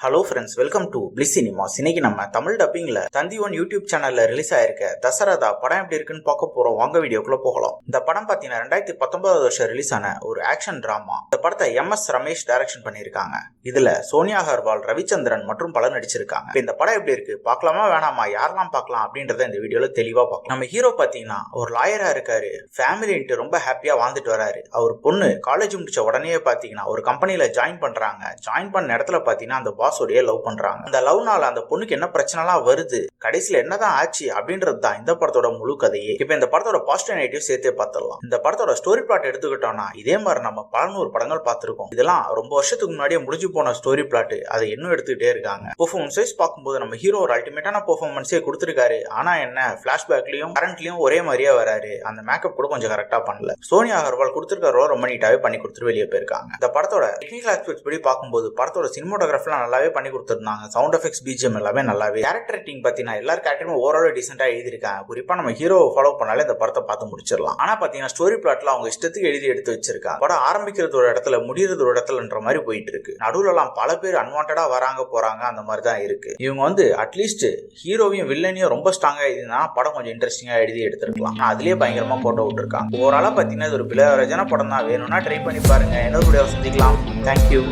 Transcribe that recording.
Hello friends, welcome to bliss cinemas. இன்னைக்கு நம்ம தமிழ் டப்பிங்ல தந்தி one YouTube சேனல்ல ரிலீஸ் ஆயிருக்க தசரதா படம் எப்படி இருக்குன்னு பார்க்க போறோம். வாங்க வீடியோக்குள்ள போகலாம். இந்த படம் பாத்தீங்கன்னா 2019 வருஷம் ரிலீஸ் ஆன ஒரு ஆக்ஷன் டிராமா. இந்த படத்தை MS ரமேஷ் டைரக்ஷன் பண்ணிருக்காங்க. இதுல சோனியா அகர்வால், ரவிச்சந்திரன் மற்றும் பலர் நடிச்சிருக்காங்க. இந்த படம் எப்படி இருக்கு, பார்க்கலாமா வேணாமா, யாரெல்லாம் பார்க்கலாம் அப்படின்றத இந்த வீடியோல தெளிவா பார்க்கலாம். நம்ம ஹீரோ பாத்தீங்கன்னா ஒரு லாயரா இருக்காரு. ஃபேமிலின்ட்டு ரொம்ப ஹாப்பியா வாழ்ந்துட்டு வராரு. அவர் பொண்ணு காலேஜ் முடிச்ச உடனே பாத்தீங்கன்னா ஒரு கம்பெனில ஜாயின் பண்றாங்க. ஜாயின் பண்ண இடத்துல பாத்தீங்கன்னா அந்த பாஸோடைய லவ் பண்றாங்க. அந்த லவ்னால அந்த பொண்ணுக்கு என்ன பிரச்சனைலாம் வருது, கடைசியில என்னதான் ஆச்சு அப்படின்றது தான் இந்த படத்தோட முழு கதையே. இப்ப இந்த படத்தோட பாசிட்டிவ் நெகட்டிவ் சேர்த்தே பார்த்துடலாம். இந்த படத்தோட ஸ்டோரி பிளாட் எடுத்துக்கிட்டோம்னா இதே மாதிரி நம்ம 100 படங்கள் பார்த்திருக்கோம். இதெல்லாம் ரொம்ப வருஷத்துக்கு முன்னாடியே முடிஞ்சு போன ஸ்டோரி பிளாட். அதை இன்னும் எடுத்துக்கிட்டே இருக்காங்க. பெர்ஃபார்மன்ஸ் வைஸ் பார்க்கும்போது நம்ம ஹீரோ ஒரு அல்டிமேட்டான பெர்ஃபார்மன்ஸே கொடுத்திருக்காரு. ஆனா என்ன, பிளாஷ்பேக்லயும் கரண்ட்லயும் ஒரே மாதிரியா வராரு. அந்த மேக்கப் கூட கொஞ்சம் கரெக்டா பண்ணல. சோனியா அகர்வால் கொடுத்திருக்க ரோல் ரொம்ப நீட்டாவே பண்ணி கொடுத்துட்டு வெளியே போயிருக்காங்க. இந்த படத்தோட டெக்னிக்கல் ஆஸ்பெக்ட்ஸ் படி பார்க்கும்போது படத்தோட சினிமோட்டோகிராஃபிலாம் நல்லாவே பண்ணி கொடுத்திருந்தாங்க. சவுண்ட் எஃபெக்ட்ஸ், பிஜிஎம் எல்லாமே நல்லாவே. கேரக்டர் ரைட்டிங் பாத்தீங்கன்னா எல்லா கேரக்டரும் ஓவரால் டீசென்ட்டா எழுதிருக்காங்க. குறிப்பா நம்ம ஹீரோவை ஃபாலோ பண்ணாலே இந்த படத்தை பார்த்து முடிச்சிடலாம். ஆனா பாத்தீங்கன்னா ஸ்டோரி பிளாட்ல அவங்க இஷ்டத்துக்கு எழுதி எடுத்து வச்சிருக்காங்க. படம் ஆரம்பிக்கிறது ஒரு இடத்துல, முடிகிறது ஒரு இடத்துலன்ற மாதிரி போயிட்டு இருக்கு. நடுவுல எல்லாம் பல பேர் அன்வான்டா வராங்க போறாங்க, அந்த மாதிரி தான் இருக்கு. இவங்க அட்லீஸ்ட் ஹீரோவையும் வில்லனையும் ரொம்ப ஸ்ட்ராங்கா எழுதினா படம் கொஞ்சம் இன்ட்ரெஸ்டிங்கா எழுதி எடுத்திருக்கலாம். அதுலயே பயங்கரமா போட்டோ விட்டுருக்காங்க. ஓவராலா பாத்தீங்கன்னா இது ஒரு பிளேவரேஜான படம் தான். வேணும்னா ட்ரை பண்ணி பாருங்க. இன்னொரு வீடியோவை சந்திக்கலாம். தேங்க்யூ.